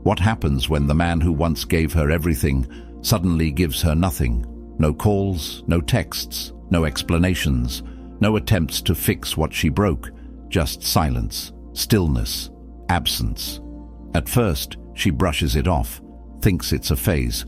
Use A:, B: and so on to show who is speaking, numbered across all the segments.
A: What happens when the man who once gave her everything suddenly gives her nothing? No calls, no texts, no explanations, no attempts to fix what she broke, just silence, stillness, absence. At first, she brushes it off, thinks it's a phase.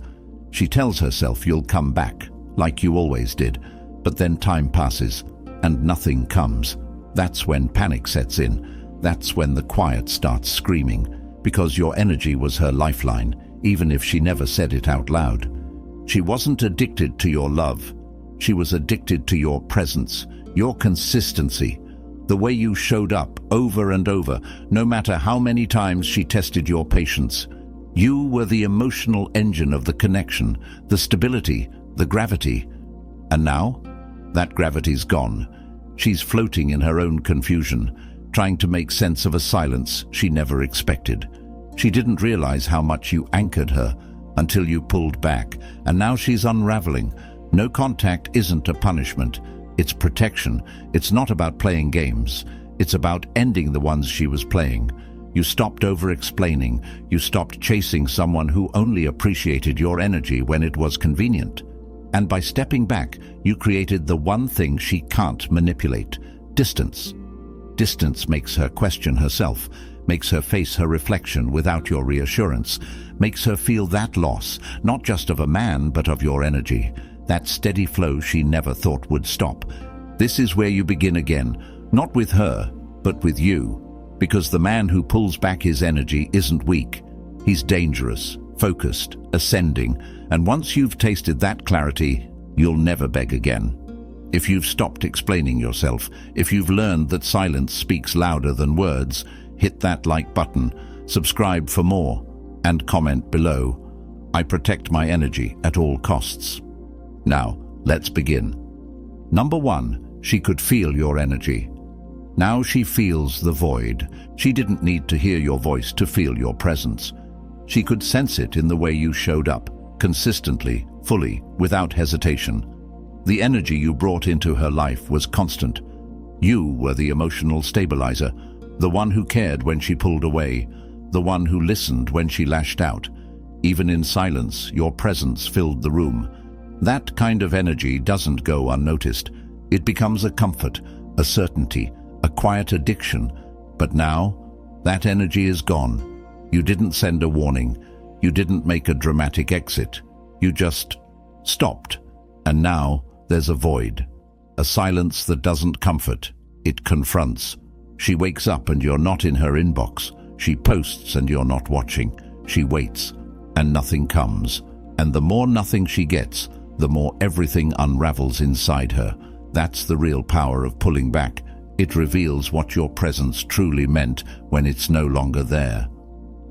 A: She tells herself you'll come back, like you always did, but then time passes and nothing comes. That's when panic sets in. That's when the quiet starts screaming, because your energy was her lifeline, even if she never said it out loud. She wasn't addicted to your love. She was addicted to your presence, your consistency, the way you showed up over and over, no matter how many times she tested your patience. You were the emotional engine of the connection, the stability, the gravity. And now, that gravity's gone. She's floating in her own confusion, trying to make sense of a silence she never expected. She didn't realize how much you anchored her until you pulled back, and now she's unraveling. No contact isn't a punishment. It's protection. It's not about playing games. It's about ending the ones she was playing. You stopped over-explaining. You stopped chasing someone who only appreciated your energy when it was convenient. And by stepping back, you created the one thing she can't manipulate: distance. Distance makes her question herself, makes her face her reflection without your reassurance, makes her feel that loss, not just of a man, but of your energy. That steady flow she never thought would stop. This is where you begin again, not with her, but with you. Because the man who pulls back his energy isn't weak. He's dangerous, focused, ascending, and once you've tasted that clarity, you'll never beg again. If you've stopped explaining yourself, if you've learned that silence speaks louder than words, hit that like button, subscribe for more, and comment below. I protect my energy at all costs. Now, let's begin. Number 1, she could feel your energy. Now she feels the void. She didn't need to hear your voice to feel your presence. She could sense it in the way you showed up, consistently, fully, without hesitation. The energy you brought into her life was constant. You were the emotional stabilizer, the one who cared when she pulled away, the one who listened when she lashed out. Even in silence, your presence filled the room. That kind of energy doesn't go unnoticed. It becomes a comfort, a certainty, a quiet addiction. But now, that energy is gone. You didn't send a warning. You didn't make a dramatic exit. You just stopped. And now there's a void. A silence that doesn't comfort. It confronts. She wakes up and you're not in her inbox. She posts and you're not watching. She waits and nothing comes. And the more nothing she gets, the more everything unravels inside her. That's the real power of pulling back. It reveals what your presence truly meant when it's no longer there.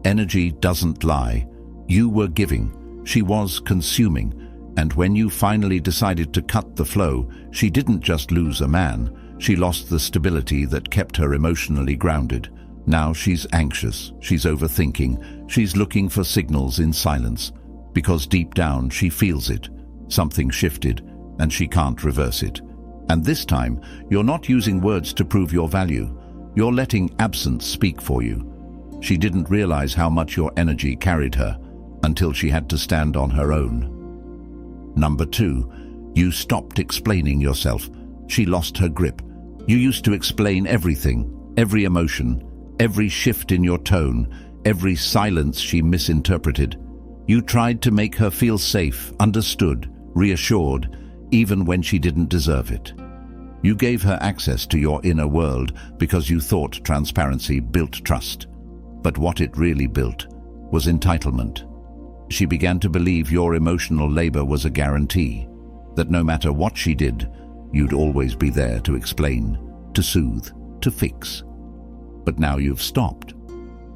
A: Energy doesn't lie. You were giving. She was consuming. And when you finally decided to cut the flow, she didn't just lose a man. She lost the stability that kept her emotionally grounded. Now she's anxious. She's overthinking. She's looking for signals in silence. Because deep down she feels it. Something shifted, and she can't reverse it. And this time, you're not using words to prove your value. You're letting absence speak for you. She didn't realize how much your energy carried her until she had to stand on her own. Number 2, you stopped explaining yourself. She lost her grip. You used to explain everything, every emotion, every shift in your tone, every silence she misinterpreted. You tried to make her feel safe, understood, reassured, even when she didn't deserve it. You gave her access to your inner world because you thought transparency built trust. But what it really built was entitlement. She began to believe your emotional labor was a guarantee, that no matter what she did, you'd always be there to explain, to soothe, to fix. But now you've stopped.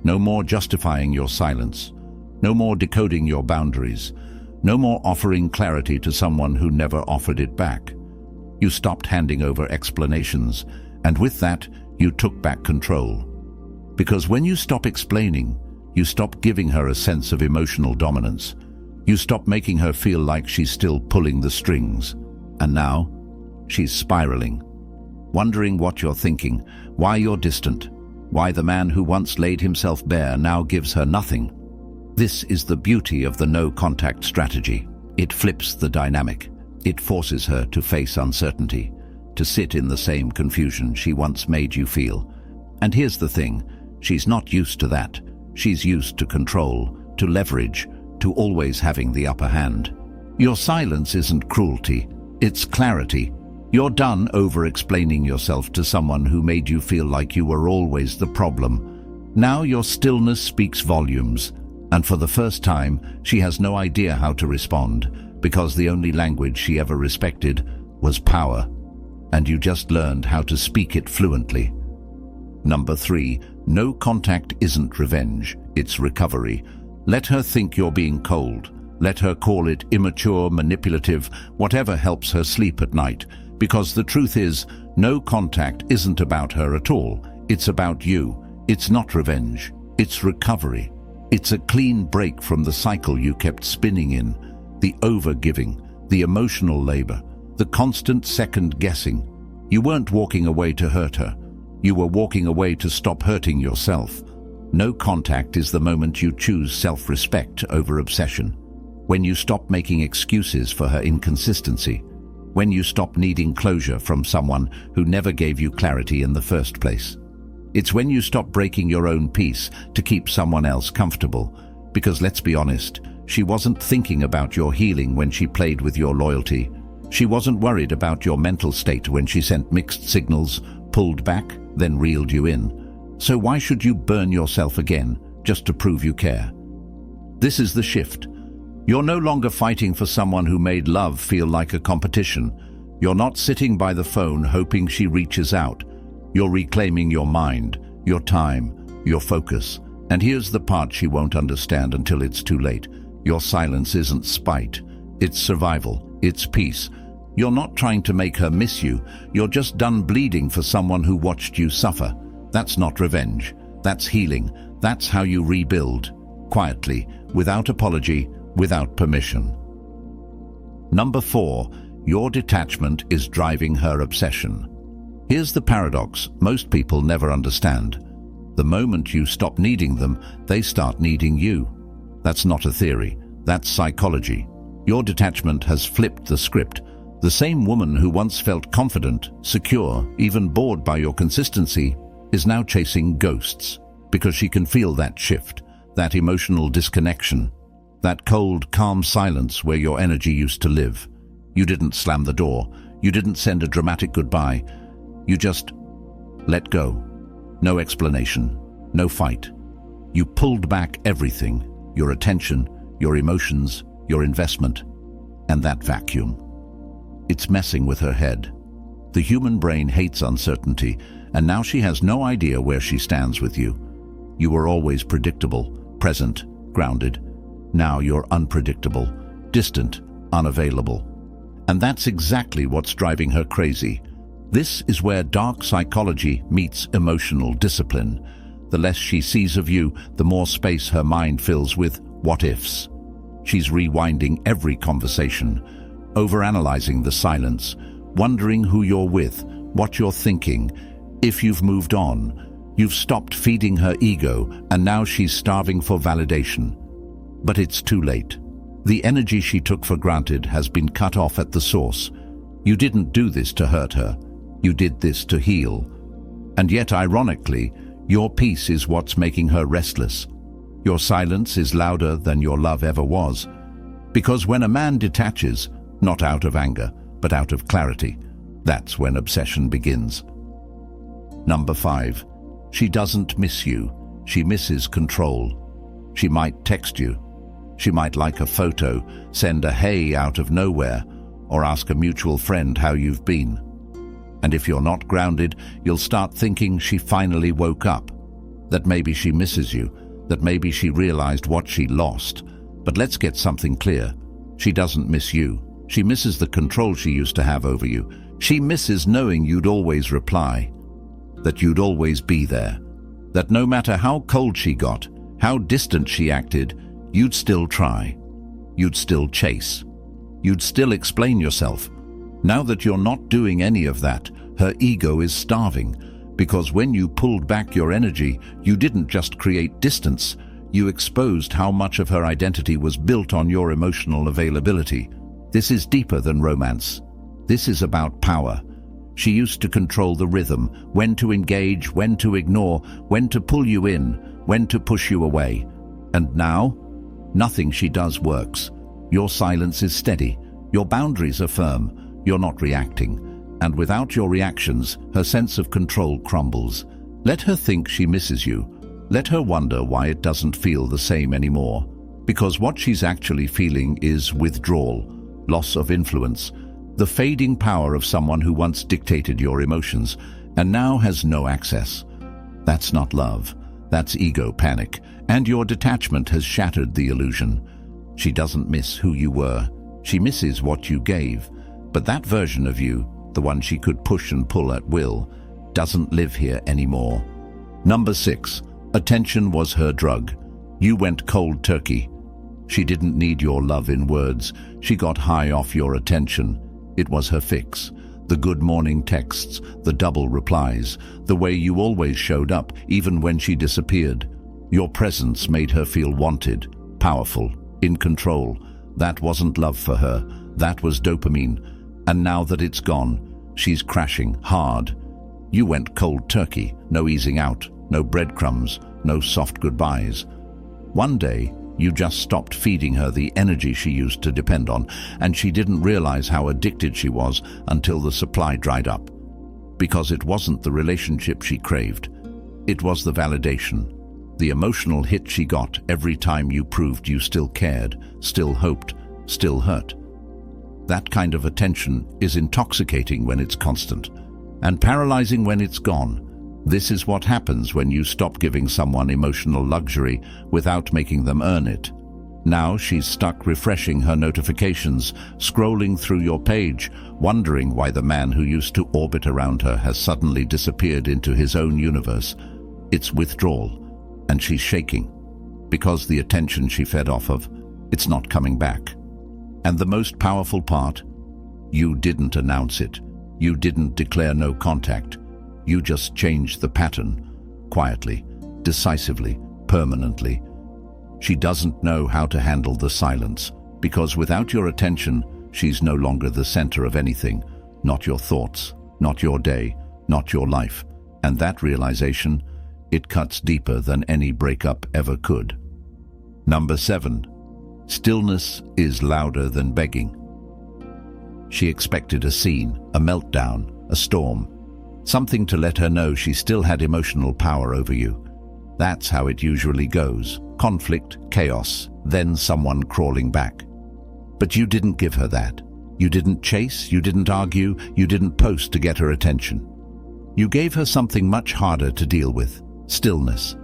A: No more justifying your silence. No more decoding your boundaries. No more offering clarity to someone who never offered it back. You stopped handing over explanations, and with that, you took back control. Because when you stop explaining, you stop giving her a sense of emotional dominance. You stop making her feel like she's still pulling the strings. And now, she's spiraling, wondering what you're thinking, why you're distant, why the man who once laid himself bare now gives her nothing. This is the beauty of the no-contact strategy. It flips the dynamic. It forces her to face uncertainty, to sit in the same confusion she once made you feel. And here's the thing, she's not used to that. She's used to control, to leverage, to always having the upper hand. Your silence isn't cruelty, it's clarity. You're done over-explaining yourself to someone who made you feel like you were always the problem. Now your stillness speaks volumes, and for the first time, she has no idea how to respond, because the only language she ever respected was power, and you just learned how to speak it fluently. Number 3, no contact isn't revenge, it's recovery. Let her think you're being cold. Let her call it immature, manipulative, whatever helps her sleep at night. Because the truth is, no contact isn't about her at all. It's about you. It's not revenge. It's recovery. It's a clean break from the cycle you kept spinning in. The over-giving, the emotional labor, the constant second-guessing. You weren't walking away to hurt her. You were walking away to stop hurting yourself. No contact is the moment you choose self-respect over obsession. When you stop making excuses for her inconsistency. When you stop needing closure from someone who never gave you clarity in the first place. It's when you stop breaking your own peace to keep someone else comfortable. Because let's be honest, she wasn't thinking about your healing when she played with your loyalty. She wasn't worried about your mental state when she sent mixed signals, pulled back, then reeled you in. So why should you burn yourself again, just to prove you care? This is the shift. You're no longer fighting for someone who made love feel like a competition. You're not sitting by the phone hoping she reaches out. You're reclaiming your mind, your time, your focus. And here's the part she won't understand until it's too late. Your silence isn't spite. It's survival. It's peace. You're not trying to make her miss you. You're just done bleeding for someone who watched you suffer. That's not revenge. That's healing. That's how you rebuild. Quietly, without apology, without permission. Number 4, your detachment is driving her obsession. Here's the paradox most people never understand. The moment you stop needing them, they start needing you. That's not a theory. That's psychology. Your detachment has flipped the script. The same woman who once felt confident, secure, even bored by your consistency, is now chasing ghosts because she can feel that shift, that emotional disconnection, that cold, calm silence where your energy used to live. You didn't slam the door. You didn't send a dramatic goodbye. You just let go. No explanation, no fight. You pulled back everything, your attention, your emotions, your investment, and that vacuum. It's messing with her head. The human brain hates uncertainty, and now she has no idea where she stands with you. You were always predictable, present, grounded. Now you're unpredictable, distant, unavailable. And that's exactly what's driving her crazy. This is where dark psychology meets emotional discipline. The less she sees of you, the more space her mind fills with what-ifs. She's rewinding every conversation, overanalyzing the silence, wondering who you're with, what you're thinking. If you've moved on, you've stopped feeding her ego, and now she's starving for validation. But it's too late. The energy she took for granted has been cut off at the source. You didn't do this to hurt her. You did this to heal. And yet, ironically, your peace is what's making her restless. Your silence is louder than your love ever was. Because when a man detaches, not out of anger, but out of clarity, that's when obsession begins. Number 5, she doesn't miss you. She misses control. She might text you. She might like a photo, send a hey out of nowhere, or ask a mutual friend how you've been. And if you're not grounded, you'll start thinking she finally woke up, that maybe she misses you, that maybe she realized what she lost. But let's get something clear. She doesn't miss you. She misses the control she used to have over you. She misses knowing you'd always reply, that you'd always be there, that no matter how cold she got, how distant she acted, you'd still try. You'd still chase. You'd still explain yourself. Now that you're not doing any of that, her ego is starving, because when you pulled back your energy, you didn't just create distance, You exposed how much of her identity was built on your emotional availability. This is deeper than romance. This is about power. She used to control the rhythm, when to engage, when to ignore, when to pull you in, when to push you away. And now, nothing she does works. Your silence is steady. Your boundaries are firm. You're not reacting. And without your reactions, her sense of control crumbles. Let her think she misses you. Let her wonder why it doesn't feel the same anymore. Because what she's actually feeling is withdrawal, loss of influence, the fading power of someone who once dictated your emotions and now has no access. That's not love. That's ego panic, and your detachment has shattered the illusion. She doesn't miss who you were. She misses what you gave. But that version of you, the one she could push and pull at will, doesn't live here anymore. Number 6. Attention was her drug. You went cold turkey. She didn't need your love in words. She got high off your attention. It was her fix. The good morning texts, the double replies, the way you always showed up, even when she disappeared. Your presence made her feel wanted, powerful, in control. That wasn't love for her. That was dopamine. And now that it's gone, she's crashing hard. You went cold turkey, no easing out, no breadcrumbs, no soft goodbyes. One day, you just stopped feeding her the energy she used to depend on, and she didn't realize how addicted she was until the supply dried up. Because it wasn't the relationship she craved. It was the validation, the emotional hit she got every time you proved you still cared, still hoped, still hurt. That kind of attention is intoxicating when it's constant, and paralyzing when it's gone. This is what happens when you stop giving someone emotional luxury without making them earn it. Now she's stuck refreshing her notifications, scrolling through your page, wondering why the man who used to orbit around her has suddenly disappeared into his own universe. It's withdrawal, and she's shaking. Because the attention she fed off of, it's not coming back. And the most powerful part, you didn't announce it. You didn't declare no contact. You just changed the pattern, quietly, decisively, permanently. She doesn't know how to handle the silence, because without your attention, she's no longer the center of anything, not your thoughts, not your day, not your life. And that realization, it cuts deeper than any breakup ever could. Number 7. Stillness is louder than begging. She expected a scene, a meltdown, a storm. Something to let her know she still had emotional power over you. That's how it usually goes. Conflict, chaos, then someone crawling back. But you didn't give her that. You didn't chase, you didn't argue, you didn't post to get her attention. You gave her something much harder to deal with: stillness.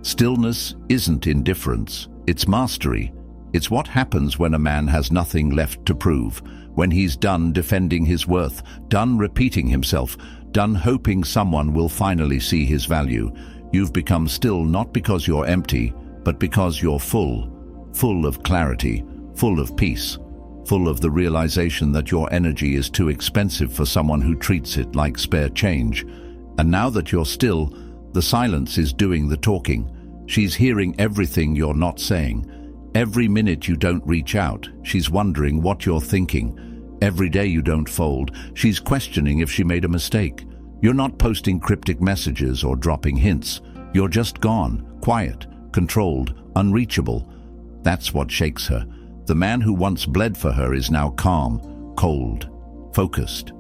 A: Stillness isn't indifference, it's mastery. It's what happens when a man has nothing left to prove, when he's done defending his worth, done repeating himself, done hoping someone will finally see his value. You've become still not because you're empty, but because you're full of clarity, full of peace, full of the realization that your energy is too expensive for someone who treats it like spare change. And now that you're still, the silence is doing the talking. She's hearing everything you're not saying. Every minute you don't reach out, she's wondering what you're thinking. Every day you don't fold, she's questioning if she made a mistake. You're not posting cryptic messages or dropping hints. You're just gone, quiet, controlled, unreachable. That's what shakes her. The man who once bled for her is now calm, cold, focused.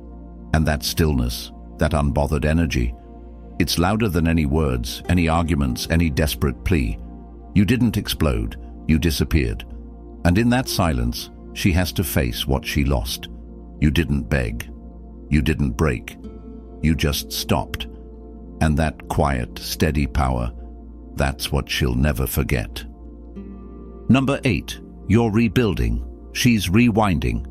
A: And that stillness, that unbothered energy, it's louder than any words, any arguments, any desperate plea. You didn't explode, you disappeared. And in that silence, she has to face what she lost. You didn't beg. You didn't break. You just stopped. And that quiet, steady power, that's what she'll never forget. Number 8. You're rebuilding. She's rewinding.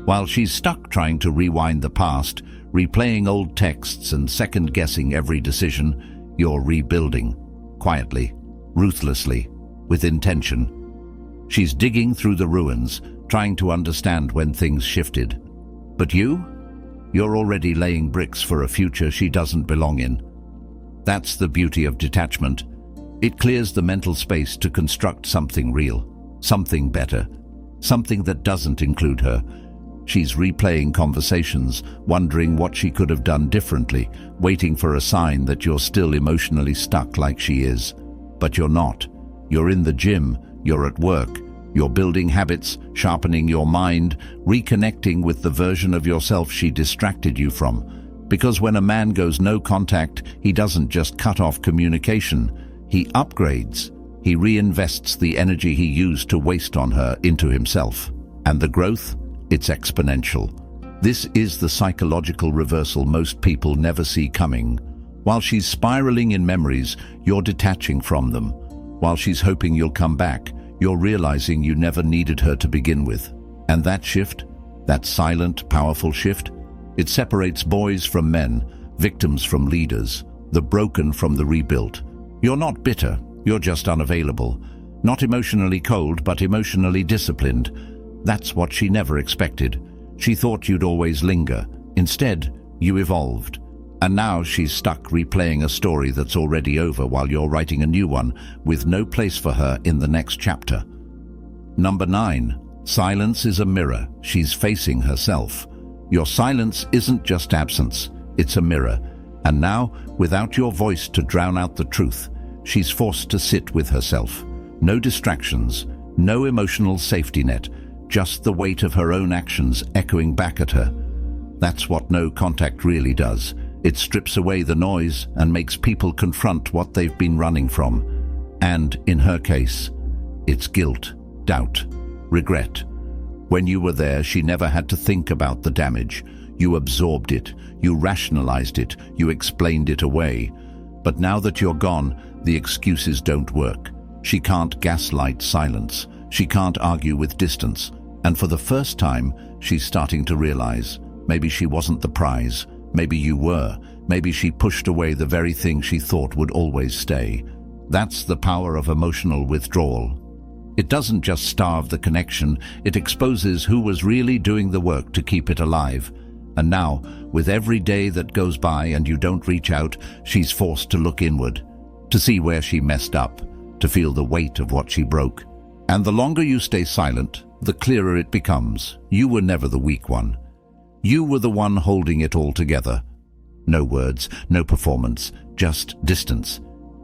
A: While she's stuck trying to rewind the past, replaying old texts and second-guessing every decision, you're rebuilding. Quietly, ruthlessly, with intention. She's digging through the ruins, trying to understand when things shifted. But you're already laying bricks for a future she doesn't belong in. That's the beauty of detachment. It clears the mental space to construct something real, something better, something that doesn't include her. She's replaying conversations, wondering what she could have done differently, waiting for a sign that you're still emotionally stuck like she is. But you're not. You're in the gym, you're at work, you're building habits, sharpening your mind, reconnecting with the version of yourself she distracted you from. Because when a man goes no contact, he doesn't just cut off communication, he upgrades. He reinvests the energy he used to waste on her into himself. And the growth? It's exponential. This is the psychological reversal most people never see coming. While she's spiraling in memories, you're detaching from them. While she's hoping you'll come back, you're realizing you never needed her to begin with. And that shift, that silent, powerful shift, it separates boys from men, victims from leaders, the broken from the rebuilt. You're not bitter, you're just unavailable. Not emotionally cold, but emotionally disciplined. That's what she never expected. She thought you'd always linger. Instead, you evolved. And now she's stuck replaying a story that's already over while you're writing a new one, with no place for her in the next chapter. Number 9. Silence is a mirror. She's facing herself. Your silence isn't just absence, it's a mirror. And now, without your voice to drown out the truth, she's forced to sit with herself. No distractions, no emotional safety net, just the weight of her own actions echoing back at her. That's what no contact really does. It strips away the noise and makes people confront what they've been running from. And, in her case, it's guilt, doubt, regret. When you were there, she never had to think about the damage. You absorbed it, you rationalized it, you explained it away. But now that you're gone, the excuses don't work. She can't gaslight silence. She can't argue with distance. And for the first time, she's starting to realize, maybe she wasn't the prize, maybe you were, maybe she pushed away the very thing she thought would always stay. That's the power of emotional withdrawal. It doesn't just starve the connection, it exposes who was really doing the work to keep it alive. And now, with every day that goes by and you don't reach out, she's forced to look inward, to see where she messed up, to feel the weight of what she broke. And the longer you stay silent, the clearer it becomes. You were never the weak one. You were the one holding it all together. No words, no performance, just distance.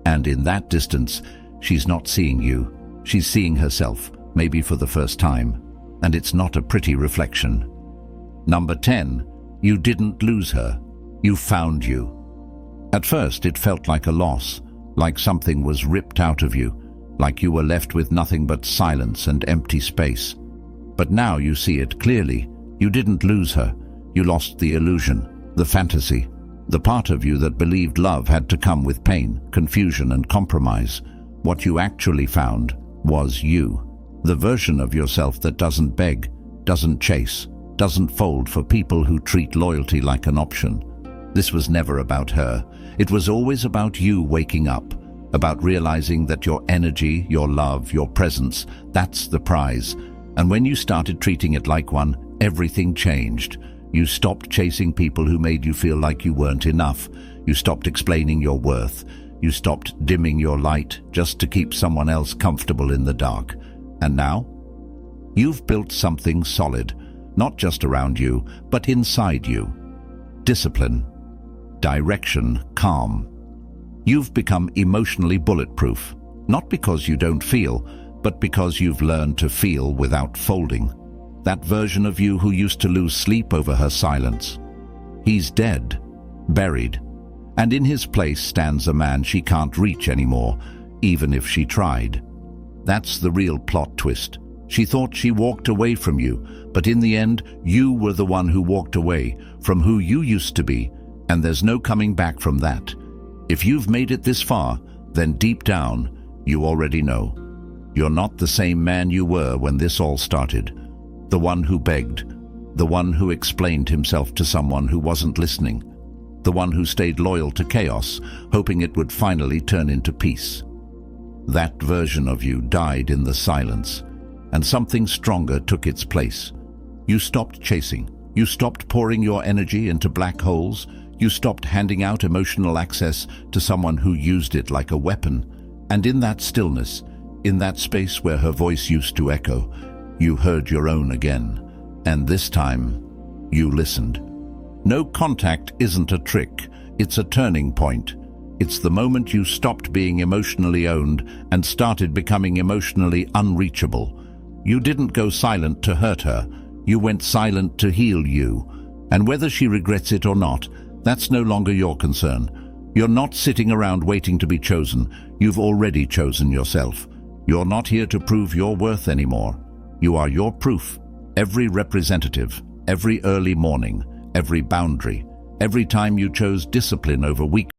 A: And in that distance, she's not seeing you. She's seeing herself, maybe for the first time. And it's not a pretty reflection. Number 10. You didn't lose her. You found you. At first, it felt like a loss, like something was ripped out of you, like you were left with nothing but silence and empty space. But now you see it clearly. You didn't lose her. You lost the illusion, the fantasy, the part of you that believed love had to come with pain, confusion, and compromise. What you actually found was you, the version of yourself that doesn't beg, doesn't chase, doesn't fold for people who treat loyalty like an option. This was never about her. It was always about you waking up, about realizing that your energy, your love, your presence, that's the prize. And when you started treating it like one, everything changed. You stopped chasing people who made you feel like you weren't enough. You stopped explaining your worth. You stopped dimming your light just to keep someone else comfortable in the dark. And now, you've built something solid, not just around you, but inside you. Discipline, direction, calm. You've become emotionally bulletproof, not because you don't feel, but because you've learned to feel without folding. That version of you who used to lose sleep over her silence. He's dead, buried, and in his place stands a man she can't reach anymore, even if she tried. That's the real plot twist. She thought she walked away from you, but in the end, you were the one who walked away from who you used to be, and there's no coming back from that. If you've made it this far, then deep down, you already know. You're not the same man you were when this all started. The one who begged, the one who explained himself to someone who wasn't listening, the one who stayed loyal to chaos, hoping it would finally turn into peace. That version of you died in the silence, and something stronger took its place. You stopped chasing. You stopped pouring your energy into black holes. You stopped handing out emotional access to someone who used it like a weapon. And in that stillness, in that space where her voice used to echo, you heard your own again. And this time, you listened. No contact isn't a trick, it's a turning point. It's the moment you stopped being emotionally owned and started becoming emotionally unreachable. You didn't go silent to hurt her, you went silent to heal you. And whether she regrets it or not, that's no longer your concern. You're not sitting around waiting to be chosen. You've already chosen yourself. You're not here to prove your worth anymore. You are your proof. Every representative, every early morning, every boundary, every time you chose discipline over weakness.